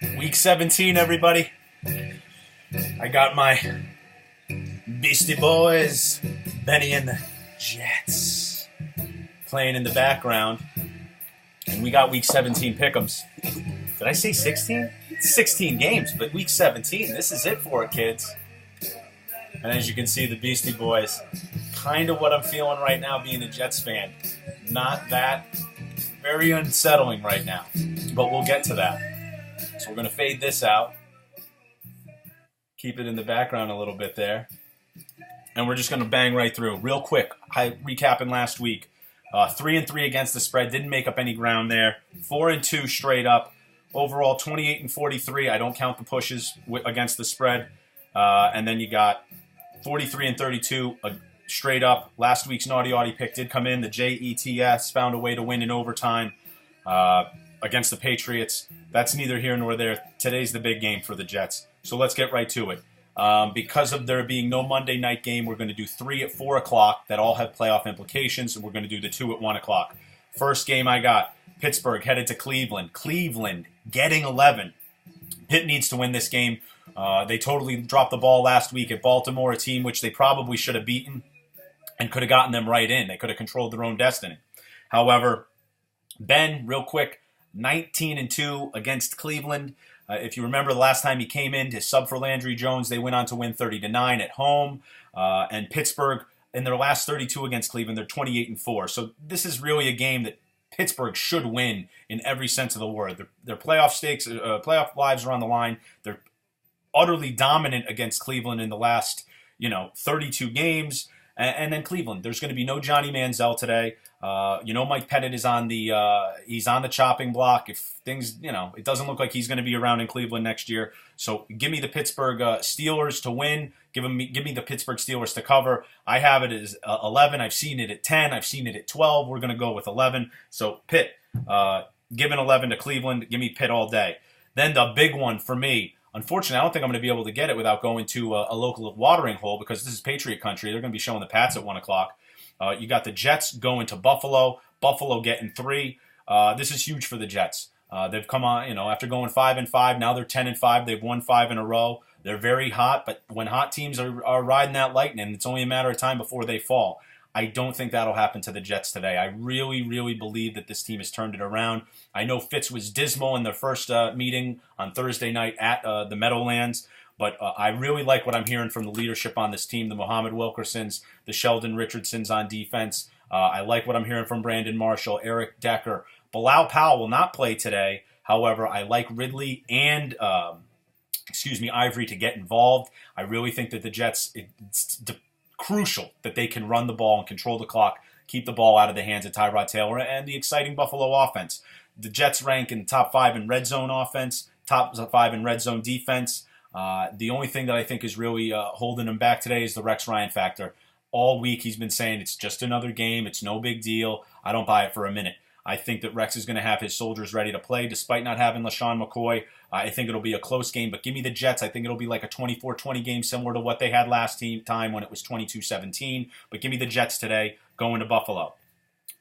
Week 17, everybody. I got my Beastie Boys, Benny and the Jets, playing in the background. And we got Week 17 pick'ems. Did I say 16? It's 16 games, but Week 17, this is it for it, kids. And as you can see, the Beastie Boys, kind of what I'm feeling right now being a Jets fan. Not that very unsettling right now, but we'll get to that. So we're going to fade this out. Keep it in the background a little bit there. And we're just going to bang right through. Real quick, recapping last week. 3-3 against the spread. Didn't make up any ground there. 4-2 straight up. Overall, 28-43. I don't count the pushes against the spread. And then you got 43-32 straight up. Last week's T.Auty pick did come in. The Jets found a way to win in overtime against the Patriots. That's neither here nor there. Today's the big game for the Jets. So let's get right to it. Because of there being no Monday night game, we're going to do 3 at 4 o'clock that all have playoff implications, and we're going to do the 2 at 1 o'clock. First game I got, Pittsburgh headed to Cleveland. Cleveland getting 11. Pitt needs to win this game. They totally dropped the ball last week at Baltimore, a team which they probably should have beaten and could have gotten them right in. They could have controlled their own destiny. However, Ben, real quick, 19-2 against Cleveland. If you remember the last time he came in to sub for Landry Jones, they went on to win 30-9 at home. And Pittsburgh, in their last 32 against Cleveland, they're 28-4. So this is really a game that Pittsburgh should win in every sense of the word. Their playoff stakes, playoff lives are on the line. They're utterly dominant against Cleveland in the last, 32 games. And then Cleveland, there's going to be no Johnny Manziel today. Mike Pettit is on he's on the chopping block. If things, it doesn't look like he's going to be around in Cleveland next year. So give me the Pittsburgh Steelers to win. Give me the Pittsburgh Steelers to cover. I have it as 11. I've seen it at 10. I've seen it at 12. We're going to go with 11. So Pitt, giving 11 to Cleveland. Give me Pitt all day. Then the big one for me. Unfortunately, I don't think I'm going to be able to get it without going to a local watering hole because this is Patriot country. They're going to be showing the Pats at 1 o'clock. You got the Jets going to Buffalo. Buffalo getting 3. This is huge for the Jets. They've come on, after going 5-5. Now they're 10-5. They've won 5 in a row. They're very hot, but when hot teams are riding that lightning, it's only a matter of time before they fall. I don't think that'll happen to the Jets today. I really, really believe that this team has turned it around. I know Fitz was dismal in their first meeting on Thursday night at the Meadowlands, but I really like what I'm hearing from the leadership on this team, the Muhammad Wilkersons, the Sheldon Richardsons on defense. I like what I'm hearing from Brandon Marshall, Eric Decker. Bilal Powell will not play today. However, I like Ridley and Ivory to get involved. I really think that the Jets, it's crucial that they can run the ball and control the clock, keep the ball out of the hands of Tyrod Taylor and the exciting Buffalo offense. The Jets rank in the top 5 in red zone offense, top 5 in red zone defense. The only thing that I think is really holding them back today is the Rex Ryan factor. All week he's been saying it's just another game, it's no big deal. I don't buy it for a minute. I think that Rex is going to have his soldiers ready to play despite not having LaShawn McCoy. I think it'll be a close game, but give me the Jets. I think it'll be like a 24-20 game similar to what they had last time when it was 22-17. But give me the Jets today going to Buffalo.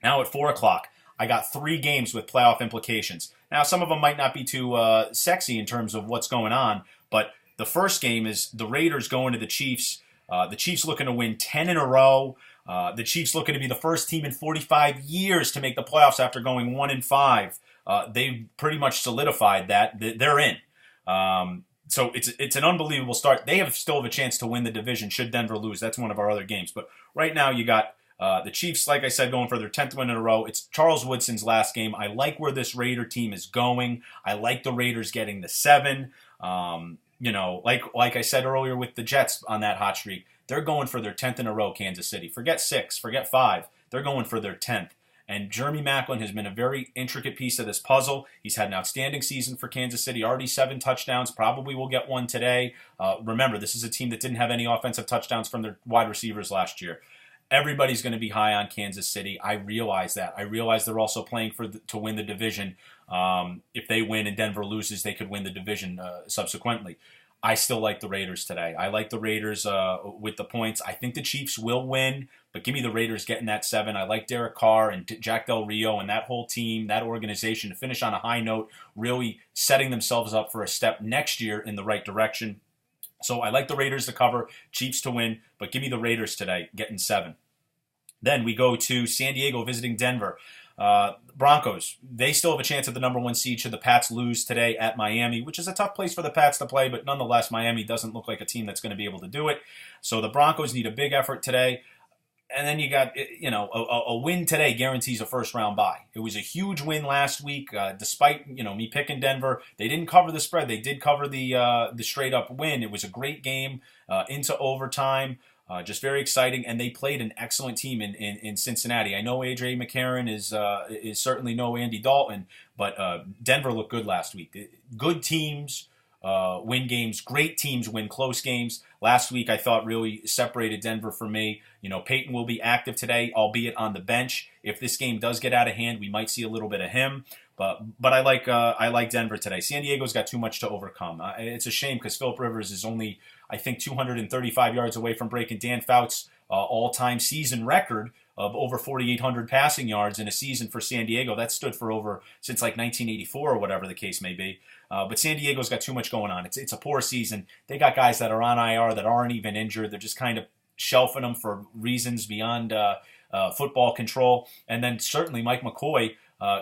Now at 4 o'clock, I got 3 games with playoff implications. Now some of them might not be too sexy in terms of what's going on, but the first game is the Raiders going to the Chiefs. The Chiefs looking to win 10 in a row. The Chiefs looking to be the first team in 45 years to make the playoffs after going 1-5. They pretty much solidified that they're in. So it's an unbelievable start. They still have a chance to win the division should Denver lose. That's one of our other games. But right now you got the Chiefs, like I said, going for their 10th win in a row. It's Charles Woodson's last game. I like where this Raider team is going. I like the Raiders getting the 7. Like I said earlier with the Jets on that hot streak, they're going for their 10th in a row, Kansas City. Forget 6, forget 5. They're going for their 10th. And Jeremy Maclin has been a very intricate piece of this puzzle. He's had an outstanding season for Kansas City, already 7 touchdowns, probably will get one today. Remember, this is a team that didn't have any offensive touchdowns from their wide receivers last year. Everybody's going to be high on Kansas City. I realize that. I realize they're also playing to win the division. If they win and Denver loses, they could win the division subsequently. I still like the Raiders today. I like the Raiders with the points. I think the Chiefs will win, but give me the Raiders getting that 7. I like Derek Carr and Jack Del Rio and that whole team, that organization to finish on a high note, really setting themselves up for a step next year in the right direction. So I like the Raiders to cover, Chiefs to win, but give me the Raiders today, getting 7. Then we go to San Diego visiting Denver. Broncos, they still have a chance at the number 1 seed should the Pats lose today at Miami, which is a tough place for the Pats to play, but nonetheless, Miami doesn't look like a team that's going to be able to do it. So the Broncos need a big effort today. And then you got, a win today guarantees a first-round bye. It was a huge win last week, despite, me picking Denver. They didn't cover the spread. They did cover the straight-up win. It was a great game into overtime. Just very exciting, and they played an excellent team in Cincinnati. I know A.J. McCarron is certainly no Andy Dalton, but Denver looked good last week. Good teams win games. Great teams win close games. Last week, I thought really separated Denver for me. Peyton will be active today, albeit on the bench. If this game does get out of hand, we might see a little bit of him. But I like Denver today. San Diego's got too much to overcome. It's a shame because Phillip Rivers is only, I think, 235 yards away from breaking Dan Fouts' all-time season record of over 4,800 passing yards in a season for San Diego. That stood for since like 1984 or whatever the case may be. But San Diego's got too much going on. It's a poor season. They got guys that are on IR that aren't even injured. They're just kind of shelving them for reasons beyond football control. And then certainly Mike McCoy,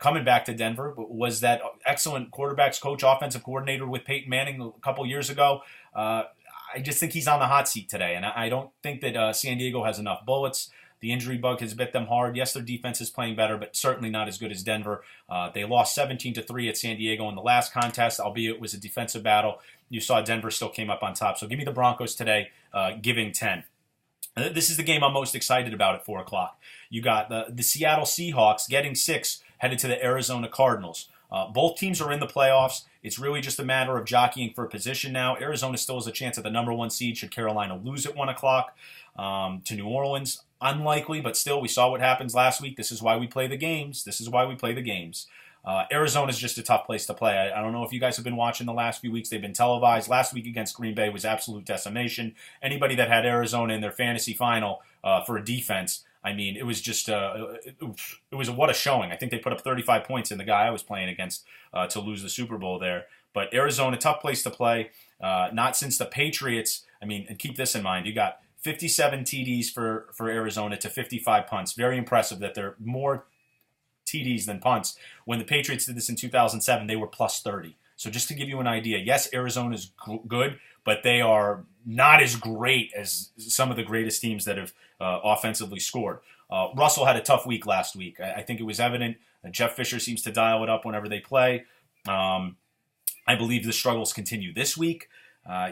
coming back to Denver, was that excellent quarterbacks coach, offensive coordinator with Peyton Manning a couple years ago. I just think he's on the hot seat today, and I don't think that San Diego has enough bullets. The injury bug has bit them hard. Yes, their defense is playing better, but certainly not as good as Denver. They lost 17-3 at San Diego in the last contest, albeit it was a defensive battle. You saw Denver still came up on top. So give me the Broncos today, giving 10. This is the game I'm most excited about at 4 o'clock. You got the Seattle Seahawks getting 6, headed to the Arizona Cardinals. Both teams are in the playoffs. It's really just a matter of jockeying for a position now. Arizona still has a chance at the number 1 seed should Carolina lose at 1 o'clock to New Orleans. Unlikely, but still, we saw what happens last week. This is why we play the games. Arizona's just a tough place to play. I don't know if you guys have been watching the last few weeks. They've been televised. Last week against Green Bay was absolute decimation. Anybody that had Arizona in their fantasy final for a defense, I mean, it was just what a showing. I think they put up 35 points in the guy I was playing against to lose the Super Bowl there. But Arizona, tough place to play. Not since the Patriots. I mean, and keep this in mind. You got 57 TDs for Arizona to 55 punts. Very impressive that they're more TDs than punts. When the Patriots did this in 2007, they were plus 30. So just to give you an idea, yes, Arizona's good, but they are not as great as some of the greatest teams that have offensively scored. Russell had a tough week last week. I think it was evident. Jeff Fisher seems to dial it up whenever they play. I believe the struggles continue this week.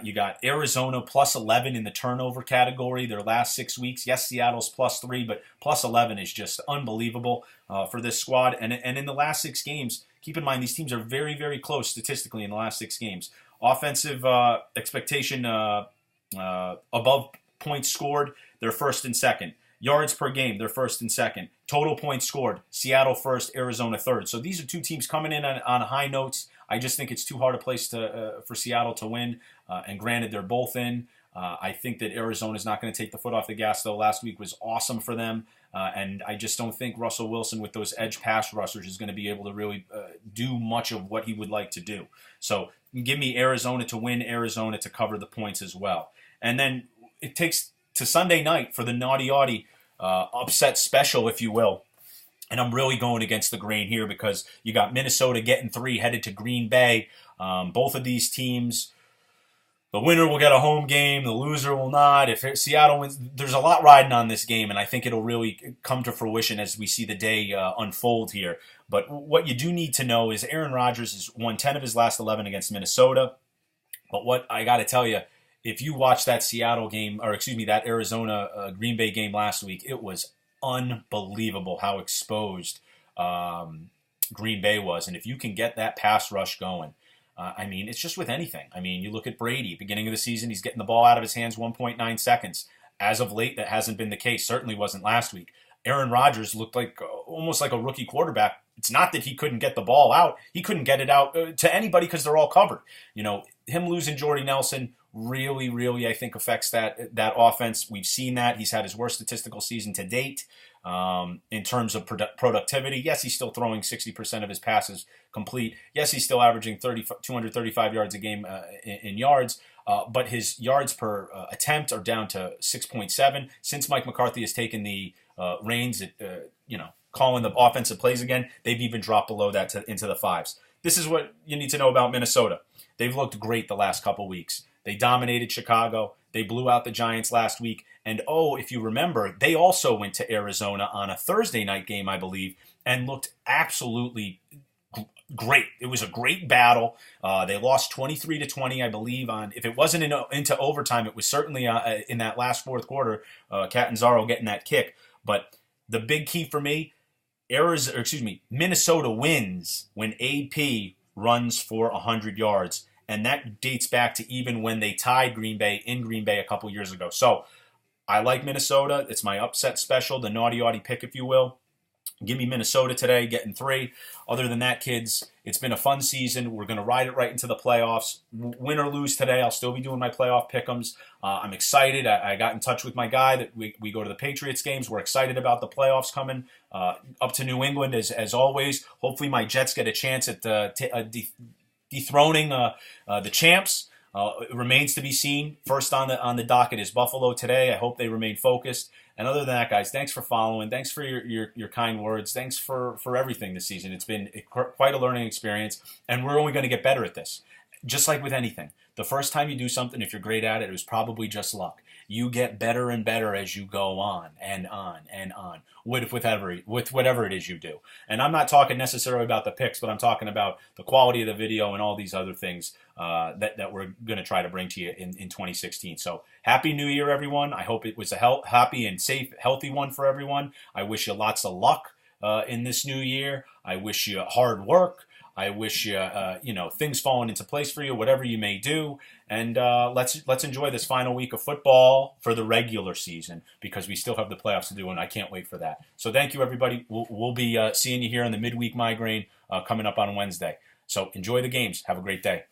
You got Arizona plus 11 in the turnover category their last 6 weeks. Yes, Seattle's plus 3, but plus 11 is just unbelievable for this squad. And in the last 6 games, keep in mind these teams are very, very close statistically in the last 6 games. Offensive expectation above points scored, they're first and second. Yards per game, they're first and second. Total points scored, Seattle first, Arizona third. So these are two teams coming in on high notes. I just think it's too hard a place for Seattle to win. And granted, they're both in. I think that Arizona's not going to take the foot off the gas, though. Last week was awesome for them. And I just don't think Russell Wilson with those edge pass rushers is going to be able to really do much of what he would like to do. So give me Arizona to win, Arizona to cover the points as well. And then it takes to Sunday night for the T.Auty upset special, if you will. And I'm really going against the grain here because you got Minnesota getting 3 headed to Green Bay. Both of these teams, the winner will get a home game, the loser will not. If Seattle wins, there's a lot riding on this game, and I think it'll really come to fruition as we see the day unfold here. But what you do need to know is Aaron Rodgers has won 10 of his last 11 against Minnesota. But what I got to tell you, if you watch that that Arizona Green Bay game last week, it was unbelievable how exposed Green Bay was. And if you can get that pass rush going, it's just with anything. You look at Brady, beginning of the season, he's getting the ball out of his hands 1.9 seconds. As of late, that hasn't been the case. Certainly wasn't last week. Aaron Rodgers looked like almost like a rookie quarterback. It's not that he couldn't get the ball out; he couldn't get it out to anybody because they're all covered. Him losing Jordy Nelson really, I think affects that offense. We've seen that he's had his worst statistical season to date in terms of productivity. Yes, he's still throwing 60% of his passes complete. Yes, he's still averaging 235 yards a game in yards. But his yards per attempt are down to 6.7 since Mike McCarthy has taken the reins at calling the offensive plays again. They've even dropped below that into the fives. This is what you need to know about Minnesota. They've looked great the last couple weeks. They dominated Chicago. They blew out the Giants last week. And if you remember, they also went to Arizona on a Thursday night game, I believe, and looked absolutely great. It was a great battle. They lost 23-20, I believe. If it wasn't into overtime, it was certainly in that last fourth quarter. Catanzaro getting that kick. But the big key for me, Minnesota wins when AP runs for 100 yards. And that dates back to even when they tied Green Bay in Green Bay a couple years ago. So I like Minnesota. It's my upset special, the T.Auty pick, if you will. Give me Minnesota today, getting 3. Other than that, kids, it's been a fun season. We're going to ride it right into the playoffs. Win or lose today, I'll still be doing my playoff pick'ems. I'm excited. I got in touch with my guy that we go to the Patriots games. We're excited about the playoffs coming up to New England, as always. Hopefully my Jets get a chance at dethroning the champs. It remains to be seen. First on the docket is Buffalo today. I hope they remain focused. And other than that, guys, thanks for following. Thanks for your kind words. Thanks for everything this season. It's been quite a learning experience, and we're only going to get better at this. Just like with anything. The first time you do something, if you're great at it, it was probably just luck. You get better and better as you go on and on and on with whatever it is you do. And I'm not talking necessarily about the picks, but I'm talking about the quality of the video and all these other things that we're going to try to bring to you in 2016. So happy New Year, everyone. I hope it was a happy and safe, healthy one for everyone. I wish you lots of luck in this new year. I wish you hard work. I wish you, things falling into place for you, whatever you may do. And let's enjoy this final week of football for the regular season, because we still have the playoffs to do, and I can't wait for that. So thank you, everybody. We'll be seeing you here in the midweek migraine coming up on Wednesday. So enjoy the games. Have a great day.